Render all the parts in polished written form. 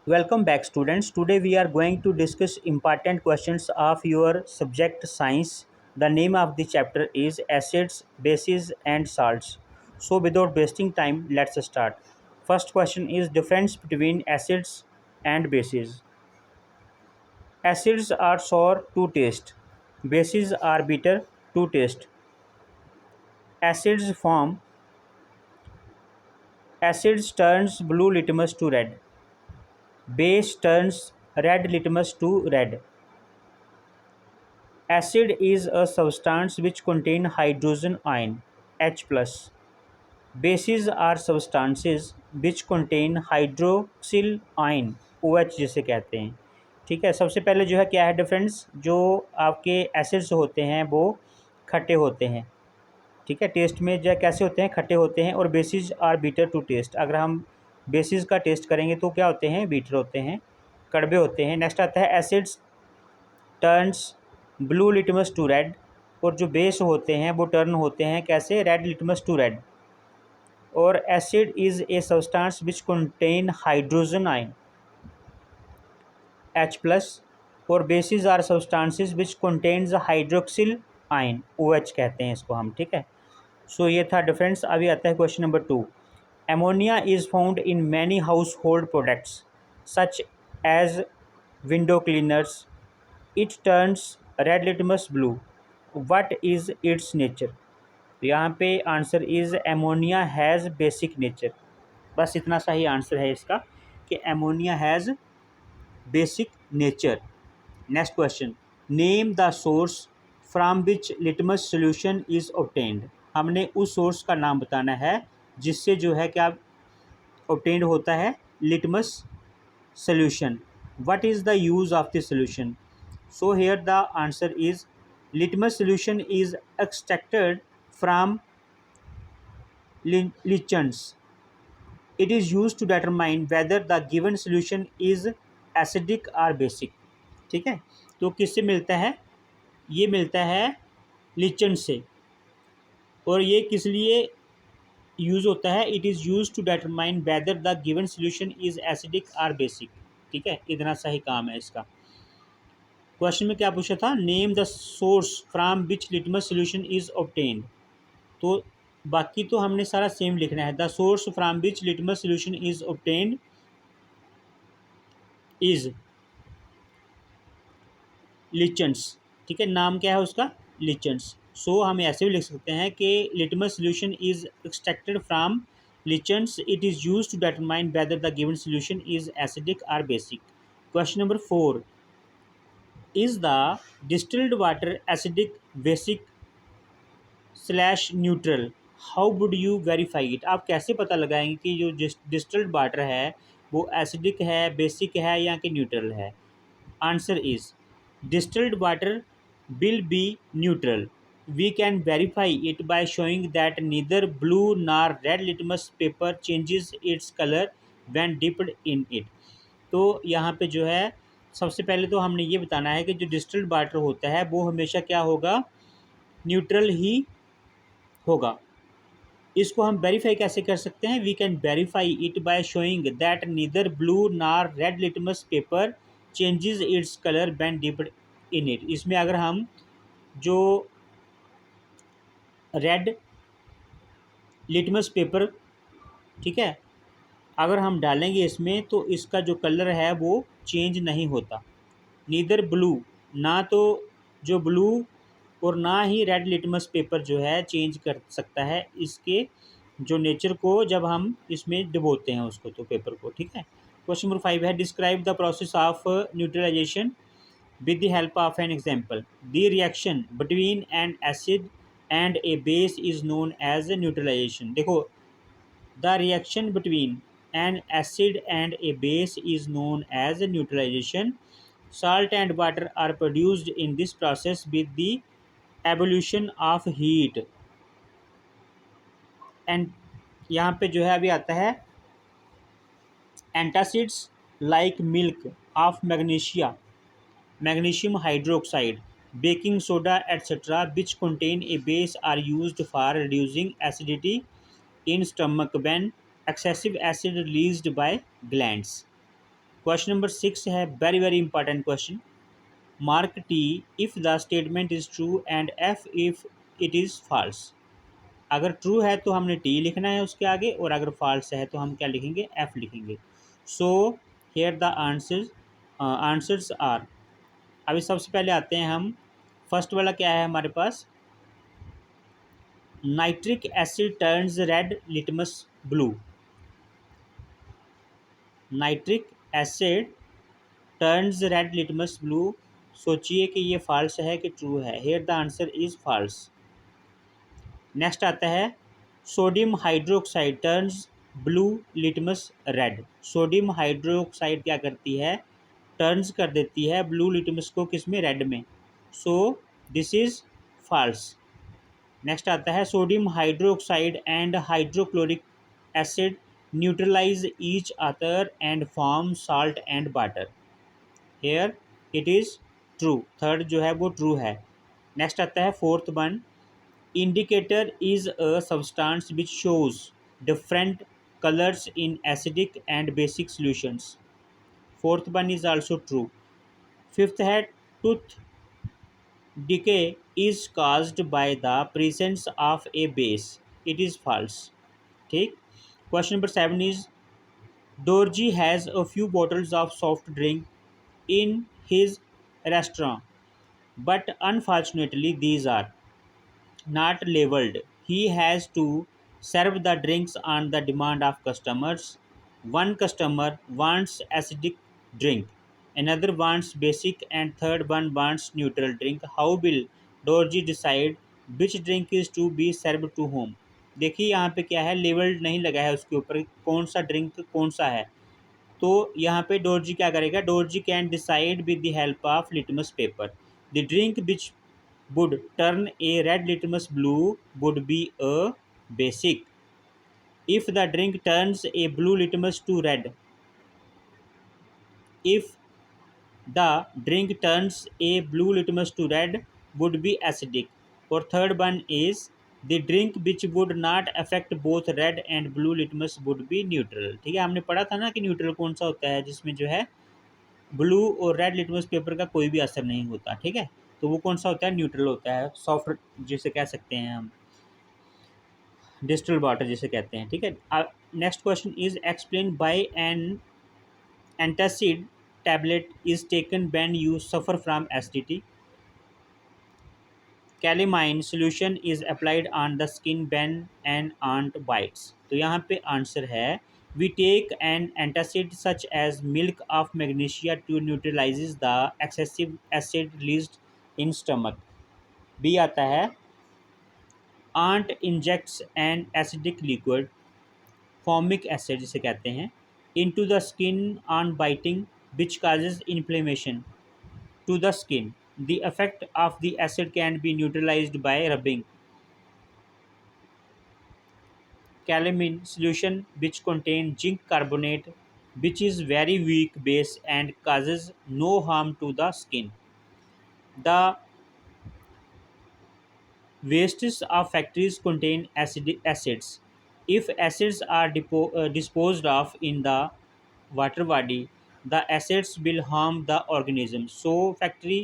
Welcome back students. Today we are going to discuss important questions of your subject science. The name of the chapter is acids, bases and salts. So without wasting time, let's start. First question is difference between acids and bases. Acids are sour to taste. Bases are bitter to taste. Acids form acids turns blue litmus to red. Base turns red litmus to red. Acid is a substance which contain hydrogen ion H plus. Bases are substances which contain hydroxyl ion OH जिसे कहते हैं। ठीक है, सबसे पहले जो है क्या है डिफरेंस, जो आपके एसिड्स होते हैं वो खट्टे होते हैं। ठीक है, टेस्ट में जो है कैसे होते हैं, खट्टे होते हैं। और bases are bitter to taste, अगर हम बेसिस का टेस्ट करेंगे तो क्या होते हैं, बीटर होते हैं, कड़वे होते हैं। नेक्स्ट आता है acids turns blue litmus to red, और जो बेस होते हैं वो टर्न होते हैं कैसे, रेड लिटमस टू रेड। और acid is a substance which contain hydrogen ion H plus, और bases are substances which contains hydroxyl ion OH कहते हैं इसको हम। ठीक है, सो ये था डिफरेंस। अभी आता है question number 2। Ammonia is found in many household products such as window cleaners. It turns red litmus blue. What is its nature. यहाँ पे answer is ammonia has basic nature. बस इतना सा ही आंसर है इसका कि ammonia has basic nature. Next question, name the source from which litmus solution is obtained. हमने उस सोर्स का नाम बताना है जिससे जो है क्या ऑब्टेन्ड होता है, litmus solution. What is the use of the solution. So here the answer is litmus solution is extracted from lichens. It is used to determine whether the given solution is acidic or basic. ठीक है, तो किससे मिलता है, ये मिलता है lichen से। और ये किस लिए यूज़ होता है, it is use to determine whether the given solution is acidic or basic। ठीक है, इतना सा ही काम है इसका। क्वेश्चन में क्या पूछा था, name the source from which litmus solution is obtained. तो बाकी तो हमने सारा सेम लिखना है। The source from which litmus solution is obtained is lichens. ठीक है, नाम क्या है उसका, लिचन्स। सो हम ऐसे भी लिख सकते हैं कि litmus solution is extracted from lichens. It is use to determine whether the given solution is acidic और basic. Question number 4, is the distilled water acidic, basic slash neutral. How would you verify it. आप कैसे पता लगाएंगे कि जो distilled water है वो acidic है, बेसिक है या कि न्यूट्रल है। Answer is distilled water will be neutral. We can verify it by showing that neither blue nor red litmus paper changes its colour when dipped in it. तो यहाँ पे जो है सबसे पहले तो हमने ये बताना है कि जो डिस्टिल्ड वाटर होता है वो हमेशा क्या होगा, न्यूट्रल ही होगा। इसको हम वेरीफाई कैसे कर सकते हैं, we can verify it by showing that neither blue nor red litmus paper changes its colour when dipped in it. इसमें अगर हम जो रेड लिटमस पेपर, ठीक है, अगर हम डालेंगे इसमें तो इसका जो कलर है वो चेंज नहीं होता। नीदर ब्लू, ना तो जो ब्लू और ना ही रेड लिटमस पेपर जो है चेंज कर सकता है इसके जो नेचर को, जब हम इसमें डुबोते हैं उसको, तो पेपर को। ठीक है, क्वेश्चन नंबर 5 है describe the process of neutralization with the help of an example. The reaction between an acid and a base is known as neutralization. देखो, the reaction between an acid and a base is known as neutralization. Salt and water are produced in this process with the evolution of heat। And यहाँ पे जो है अभी आता है antacids like milk of magnesia, magnesium hydroxide, baking soda etcetera which contain a base are used for reducing acidity in stomach when excessive acid released by glands। Question number 6 है very very important question. Mark T if the statement is true and F if it is false. अगर true है तो हमने T लिखना है उसके आगे, और अगर फॉल्स है तो हम क्या लिखेंगे, एफ लिखेंगे। So here the answers are. अभी सबसे पहले आते हैं हम, फर्स्ट वाला क्या है हमारे पास, nitric acid turns red litmus blue. Nitric acid turns red litmus blue. सोचिए कि ये फॉल्स है कि ट्रू है। Here the answer is false. Next आता है sodium hydroxide turns blue litmus red. Sodium hydroxide क्या करती है, टर्न्स कर देती है ब्लू लिटमस को, किस में, रेड में। So this is false. Next आता है sodium hydroxide and hydrochloric acid neutralise each other and form salt and water. Here it is true. Third जो है वो ट्रू है। नेक्स्ट आता है fourth one, indicator is a substance which shows different colours in acidic and basic solutions. Fourth one is also true. Fifth है tooth decay is caused by the presence of a base. It is false. ठीक। Question number 7 is Dorji has a few bottles of soft drink in his restaurant, but unfortunately these are not labeled. He has to serve the drinks on the demand of customers. One customer wants acidic drink, another wants basic, and third one wants neutral drink. How will Dorji decide which drink is to be served to whom? देखिए यहाँ पे क्या है, labelled नहीं लगा है उसके ऊपर कौन सा ड्रिंक कौन सा है। तो यहाँ पे डोरजी क्या करेगा, Dorji can decide with the help of litmus paper the drink which would turn a red litmus blue would be a basic. If the drink turns a blue litmus to red, if the drink turns a blue litmus to red, would be acidic. Or third one is the drink which would not affect both red and blue litmus would be neutral. ठीक है, हमने पढ़ा था ना कि neutral कौन सा होता है, जिसमें जो है ब्लू और रेड लिटमस पेपर का कोई भी असर नहीं होता। ठीक है, तो वो कौन सा होता है, न्यूट्रल होता है, सॉफ्ट जिसे कह सकते हैं हम, डिस्टिल वाटर जिसे कहते हैं। ठीक है। Next question is explain by an antacid tablet is taken when you suffer from acidity. Calamine solution is applied on the skin when an ant bites. तो यहाँ पे आंसर है we take an antacid such as milk of magnesia to neutralise the excessive acid released in stomach. B आता है ant injects an acidic liquid, formic acid जिसे कहते हैं, into the skin on biting which causes inflammation to the skin. The effect of the acid can be neutralized by rubbing. Calamine solution which contain zinc carbonate which is very weak base and causes no harm to the skin. The wastes of factories contain acids. If acids are disposed of in the water body, the acids will harm the organism. So factory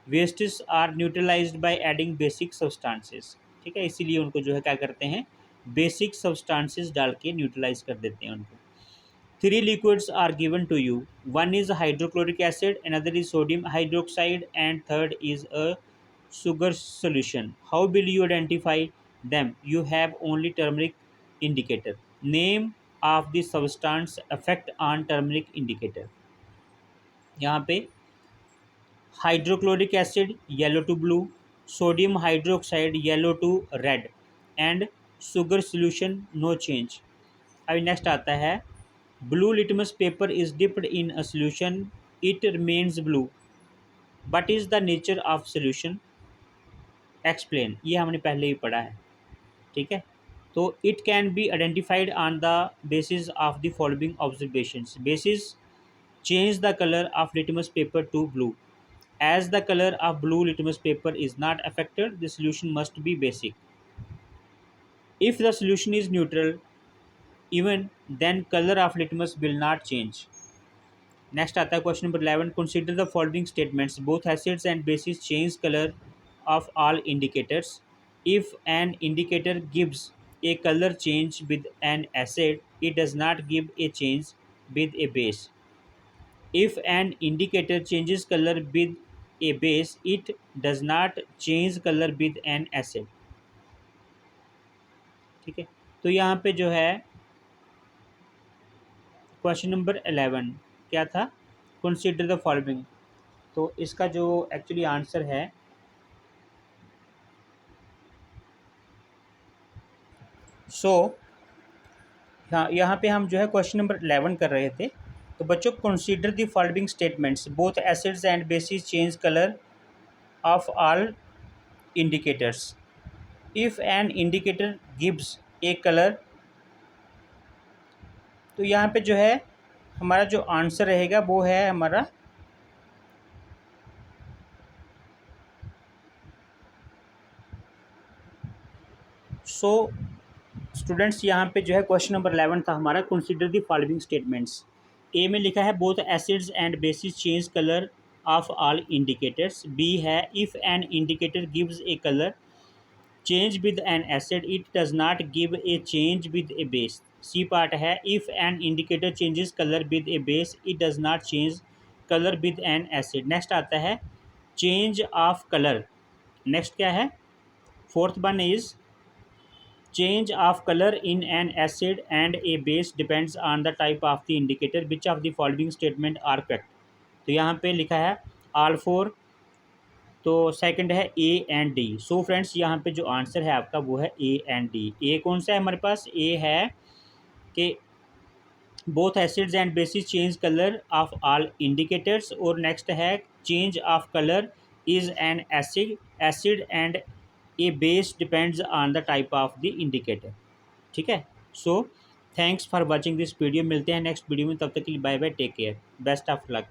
wastes are neutralized by adding basic substances. ठीक है, इसीलिए उनको जो है क्या करते हैं, basic substances डाल के न्यूट्रलाइज कर देते हैं उनको। Three liquids are given to you. One is hydrochloric acid, another is sodium hydroxide, and third is a sugar solution. How will you identify them? You have only turmeric indicator. Name of the substance effect on turmeric indicator. यहाँ पे hydrochloric acid yellow to blue, sodium hydroxide yellow to red, and sugar solution no change. अभी next आता है blue litmus paper is dipped in a solution, it remains blue, but is the nature of solution, explain. ये हमने पहले ही पढ़ा है। ठीक है, तो it can be identified on the basis of the following observations. Bases change the color of litmus paper to blue. As the color of blue litmus paper is not affected, the solution must be basic. If the solution is neutral, even then color of litmus will not change. Next आता है question number 11, consider the following statements, both acids and bases change colour of all indicators. If N indicator gives a color change with an acid, it does not give a change with a base. If an indicator changes color with a base, it does not change color with an acid. ठीक है, तो यहाँ पे जो है question number 11 क्या था, consider the following. तो इसका जो एक्चुअली आंसर है, सो यहाँ पे हम जो है क्वेश्चन नंबर 11 कर रहे थे। तो बच्चों, consider the following statements, both acids and bases change colour of all indicators. If an indicator gives a color, तो यहाँ पे जो है हमारा जो आंसर रहेगा वो है हमारा सो स्टूडेंट्स, यहाँ पे जो है क्वेश्चन नंबर 11 था हमारा, consider the following statements. A में लिखा है both acids and bases change colour of all indicators. B है if an indicator gives a colour change with an acid, it does not give a change with a base. C part है if an indicator changes color with a base, it does not change color with an acid. next आता है change of color. next क्या है, fourth one is change of color in an acid and a base depends on the type of the indicator. which of the following statement are correct? तो यहाँ पे लिखा है all four, तो second है A and D. So friends, यहाँ पे जो आंसर है आपका वो है ए एंड डी। ए कौन सा है हमारे पास, ए है कि both acids and bases change colour of all indicators, और नेक्स्ट है change of colour is an acid and a base depends on the type of the indicator. ठीक है, so thanks for watching this video. मिलते हैं next video में, तब तक के लिए bye bye, take care, best of luck.